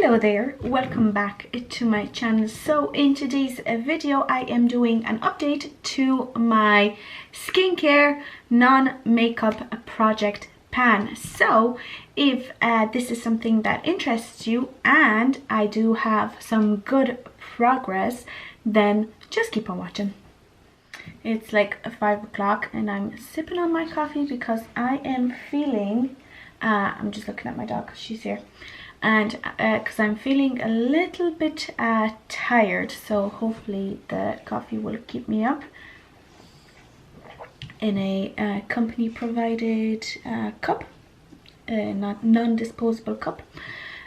Hello there, welcome back to my channel. So in today's video I am doing an update to my skincare non-makeup project pan. So if this is something that interests you and I do have some good progress, then just keep on watching. It's like 5 o'clock and I'm sipping on my coffee because I am feeling I'm just looking at my dog, she's here, and because I'm feeling a little bit tired, so hopefully the coffee will keep me up in a company provided cup, not non-disposable cup.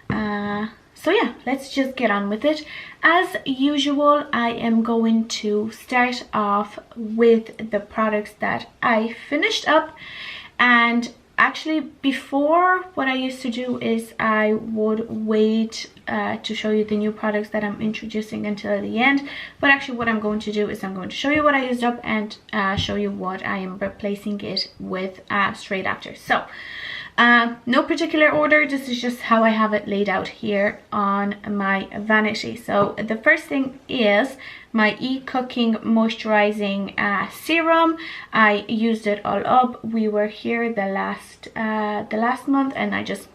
So yeah, let's just get on with it. As usual, I am going to start off with the products that I finished up. And actually, before, what I used to do is I would wait to show you the new products that I'm introducing until the end. But actually what I'm going to do is I'm going to show you what I used up and show you what I am replacing it with straight after. So no particular order, this is just how I have it laid out here on my vanity. So the first thing is my cooking moisturizing serum. I used it all up. We were here the last month and I just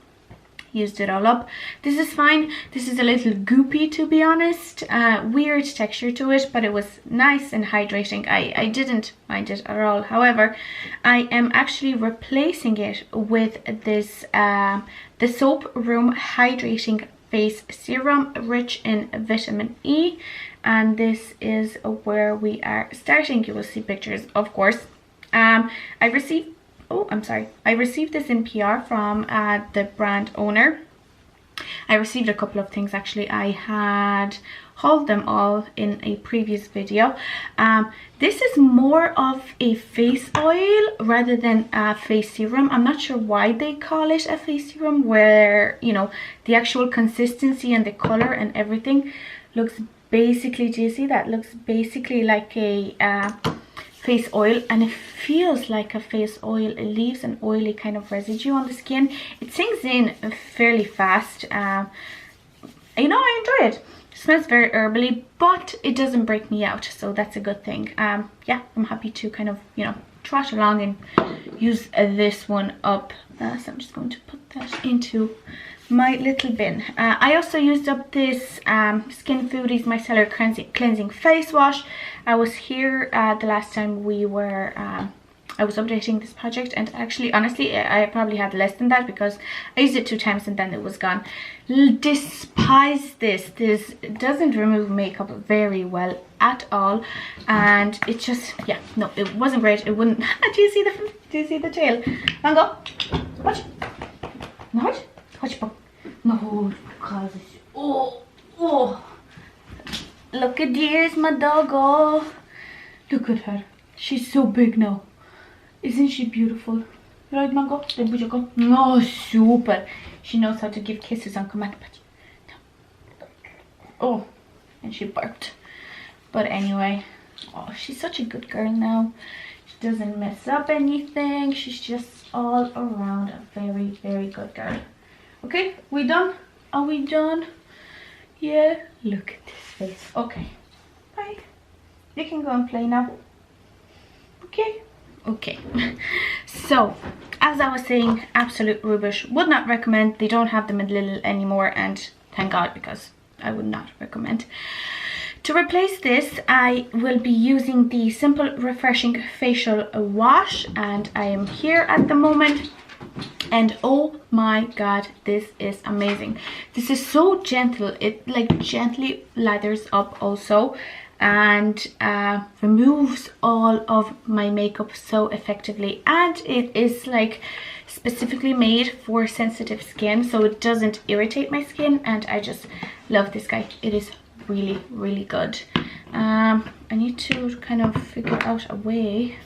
used it all up. This is fine. This is a little goopy, to be honest. Weird texture to it, but it was nice and hydrating. I didn't mind it at all. However, I am actually replacing it with this the Soap Room Hydrating Face Serum, rich in vitamin E, and this is where we are starting. You will see pictures, of course. I received this in PR from the brand owner. I received a couple of things actually. I had hauled them all in a previous video. This is more of a face oil rather than a face serum. I'm not sure why they call it a face serum, where, you know, the actual consistency and the color and everything looks basically, do you see that? Looks basically like a face oil, and it feels like a face oil. It leaves an oily kind of residue on the skin. It sinks in fairly fast. You know, I enjoy it. It smells very herbally, but it doesn't break me out, so that's a good thing. Yeah, I'm happy to kind of, you know, trot along and use this one up. So I'm just going to put that into my little bin. I also used up this Skin Foodies Micellar Cleansing Face Wash. I was here the last time we were I was updating this project, and actually honestly I probably had less than that because I used it 2 times and then it was gone. Despise this. This doesn't remove makeup very well at all, and it just, yeah, no, it wasn't great. It wouldn't. Do you see the tail? Mango, watch. Watch. No, because oh, look at here's my doggo. Look at her. She's so big now. Isn't she beautiful? Right, Mango? No, super. She knows how to give kisses on command. Oh, and she burped. But anyway, oh, she's such a good girl now. She doesn't mess up anything. She's just all around a very, very good girl. Okay, we done? Are we done? Yeah, look at this face. Okay, bye. You can go and play now. Okay. So, as I was saying, absolute rubbish. Would not recommend. They don't have them in Lidl anymore, and thank God, because I would not recommend. To replace this, I will be using the Simple Refreshing Facial Wash, and I am here at the moment. And oh my god, this is amazing. This is so gentle. It like gently lathers up also, and removes all of my makeup so effectively, and it is like specifically made for sensitive skin, so it doesn't irritate my skin, and I just love this guy. It is really, really good. I need to kind of figure out a way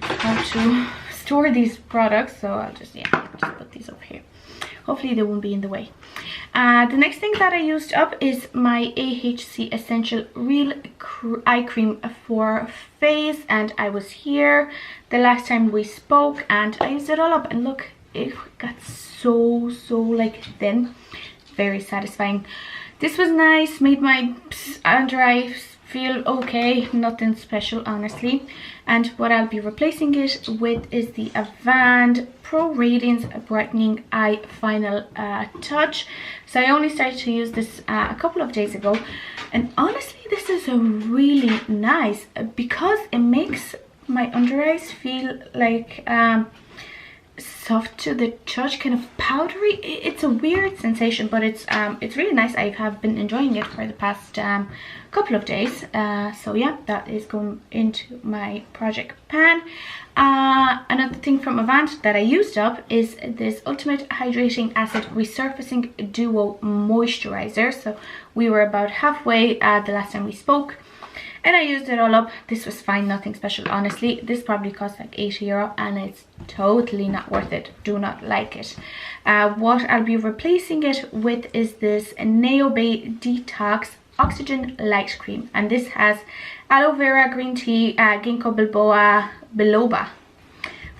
how to store these products, so I'll just put these up here. Hopefully they won't be in the way. The next thing that I used up is my AHC Essential Real Eye Cream for Face, and I was here the last time we spoke and I used it all up, and look, it got so like thin. very satisfying. This was nice, made my under eyes feel okay, nothing special honestly. And what I'll be replacing it with is the Avantvous Pro Radiance Brightening Eye Final Touch. So I only started to use this a couple of days ago, and honestly this is a really nice, because it makes my under eyes feel like soft to the touch, kind of powdery. It's a weird sensation, but it's really nice. I have been enjoying it for the past couple of days. So yeah, that is going into my project pan. Another thing from Avant that I used up is this Ultimate Hydrating Acid Resurfacing Duo Moisturizer. So we were about halfway the last time we spoke, and I used it all up. This was fine, nothing special honestly. This probably cost like €80 and it's totally not worth it. Do not like it. What I'll be replacing it with is this Neobay Detox Oxygen Light Cream, and this has aloe vera, green tea, ginkgo biloba,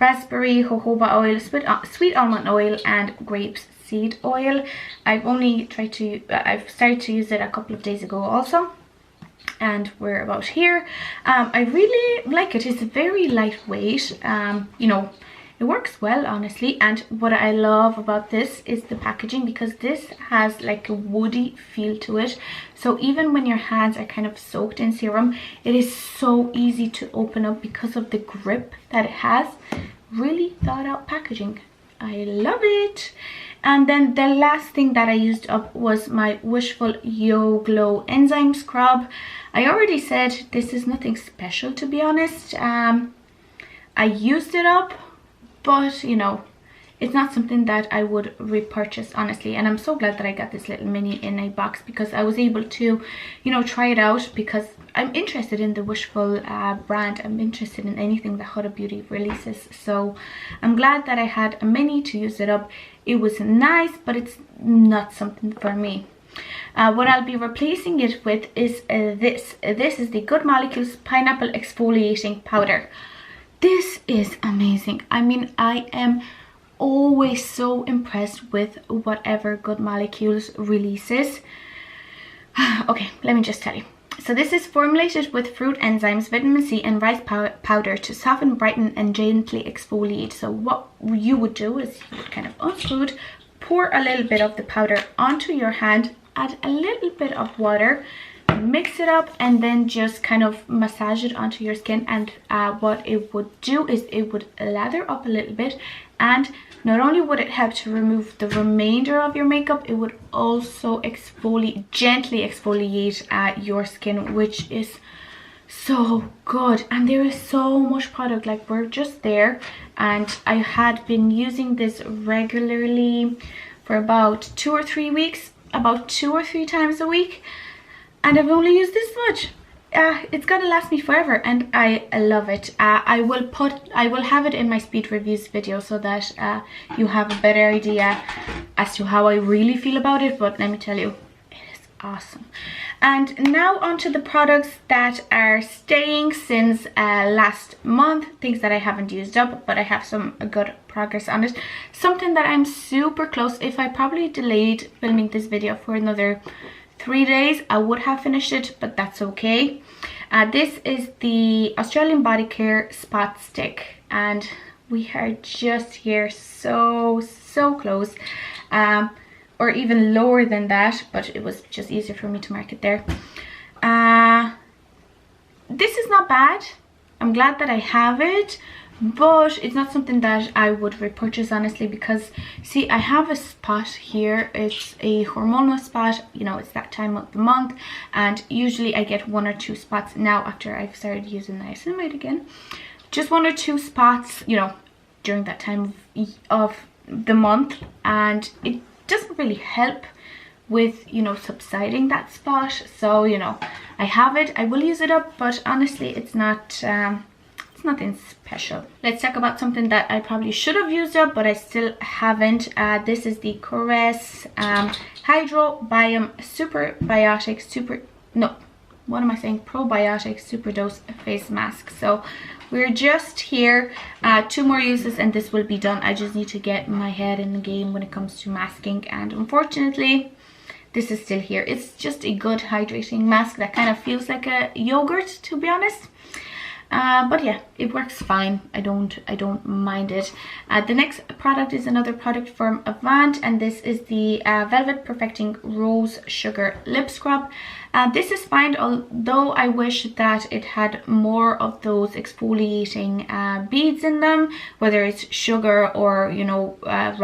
raspberry jojoba oil, sweet almond oil, and grape seed oil. I've started to use it a couple of days ago also, and we're about here. I really like it. It's very lightweight. You know, it works well honestly. And what I love about this is the packaging, because this has like a woody feel to it. So even when your hands are kind of soaked in serum, it is so easy to open up because of the grip that it has. Really thought out packaging. I love it. And then the last thing that I used up was my Wishful Yo Glow Enzyme Scrub. I already said this is nothing special, to be honest. I used it up, but you know, it's not something that I would repurchase honestly. And I'm so glad that I got this little mini in a box, because I was able to, you know, try it out, because I'm interested in the Wishful brand. I'm interested in anything that Huda Beauty releases. So I'm glad that I had a mini to use it up. It was nice, but it's not something for me. What I'll be replacing it with is this. This is the Good Molecules Pineapple Exfoliating Powder. This is amazing. I mean, I am always so impressed with whatever Good Molecules releases. Okay, let me just tell you. So this is formulated with fruit enzymes, vitamin C, and rice powder to soften, brighten, and gently exfoliate. So what you would do is you would kind of unscrew it, pour a little bit of the powder onto your hand, add a little bit of water, mix it up, and then just kind of massage it onto your skin. And what it would do is it would lather up a little bit, and not only would it help to remove the remainder of your makeup, it would also gently exfoliate your skin, which is so good. And there is so much product, like we're just there. And I had been using this regularly for about 2 or 3 weeks, about 2 or 3 times a week, and I've only used this much. It's gonna last me forever, and I love it. I will have it in my speed reviews video, so that you have a better idea as to how I really feel about it. But let me tell you, it is awesome. And now onto the products that are staying since last month, things that I haven't used up, but I have some good progress on it. Something that I'm super close. If I probably delayed filming this video for another 3 days, I would have finished it, but that's okay. This is the Australian Body Care Spot Stick, and we are just here, so close, or even lower than that, but it was just easier for me to mark it there. This is not bad. I'm glad that I have it, but it's not something that I would repurchase honestly, because see, I have a spot here. It's a hormonal spot, you know, it's that time of the month, and usually I get 1 or 2 spots now after I've started using niacinamide again. Just 1 or 2 spots, you know, during that time of the month, and it doesn't really help with, you know, subsiding that spot. So, you know, I have it, I will use it up, but honestly it's not nothing special. Let's talk about something that I probably should have used up, but I still haven't. This is the Caress Hydrobiome Probiotic Super Dose Face Mask. So we're just here, 2 more uses and this will be done. I just need to get my head in the game when it comes to masking, and unfortunately this is still here. It's just a good hydrating mask that kind of feels like a yogurt, to be honest. But yeah, it works fine. I don't mind it. The next product is another product from Avant, and this is the Velvet Perfecting Rose Sugar Lip Scrub. This is fine, although I wish that it had more of those exfoliating beads in them, whether it's sugar or, you know,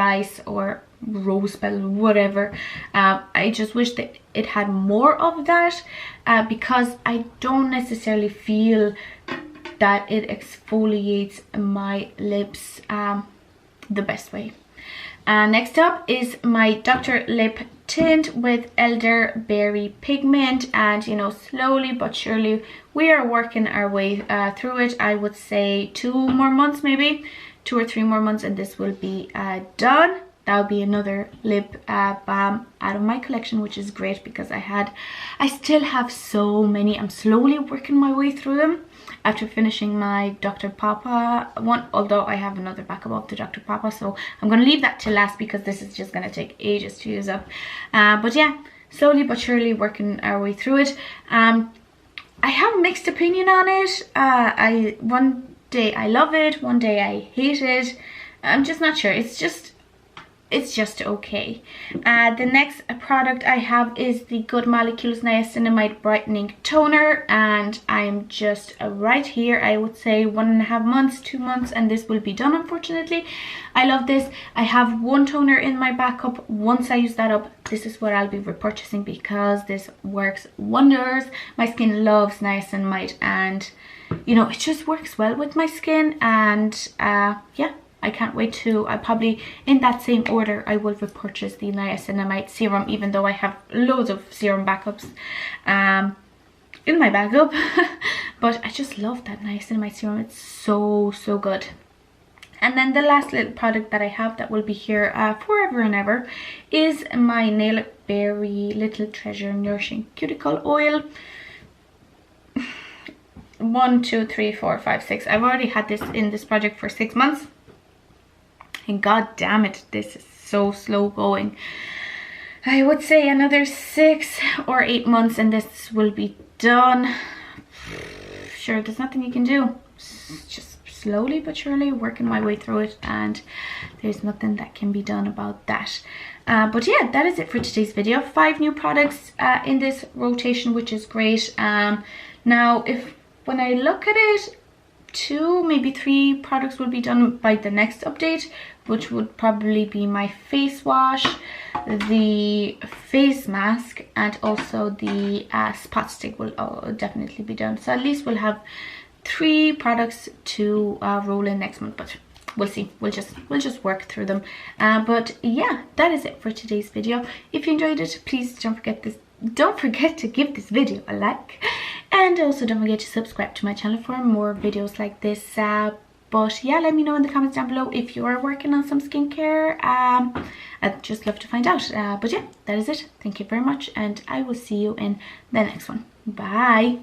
rice or rose petal, whatever. I just wish that it had more of that, because I don't necessarily feel that it exfoliates my lips the best way. Next up is my Dr. Lip Tint with Elderberry Pigment, and you know, slowly but surely we are working our way through it. I would say 2 more months, maybe 2 or 3 more months, and this will be done. That'll be another lip balm out of my collection, which is great because I still have so many. I'm slowly working my way through them after finishing my Dr. Papa one, although I have another backup of the Dr. Papa, so I'm going to leave that till last because this is just going to take ages to use up. But yeah, slowly but surely working our way through it. I have a mixed opinion on it. One day I love it, one day I hate it. I'm just not sure. It's just okay. The next product I have is the Good Molecules Niacinamide Brightening Toner, and I'm just right here. I would say 1.5 months, 2 months, and this will be done, unfortunately. I love this. I have one toner in my backup. Once I use that up, this is what I'll be repurchasing because this works wonders. My skin loves niacinamide, and you know, it just works well with my skin. And yeah, I can't wait to, I probably, in that same order, I will repurchase the niacinamide serum, even though I have loads of serum backups in my backup. But I just love that niacinamide serum. It's so good. And then the last little product that I have that will be here forever and ever is my Nail Berry Little Treasure Nourishing Cuticle Oil. 1, 2, 3, 4, 5, 6. I've already had this in this project for 6 months. And god damn it, this is so slow going. I would say another 6 or 8 months and this will be done. Sure, there's nothing you can do. Just slowly but surely working my way through it, and there's nothing that can be done about that. But yeah, that is it for today's video. 5 new products in this rotation, which is great. Now, when I look at it, 2, maybe 3 products will be done by the next update, which would probably be my face wash, the face mask, and also the spot stick will definitely be done. So at least we'll have 3 products to roll in next month, but we'll see. We'll just work through them. But yeah, that is it for today's video. If you enjoyed it, please don't forget to give this video a like, and also don't forget to subscribe to my channel for more videos like this. But yeah, let me know in the comments down below if you are working on some skincare. I'd just love to find out. But yeah, that is it. Thank you very much, and I will see you in the next one. Bye.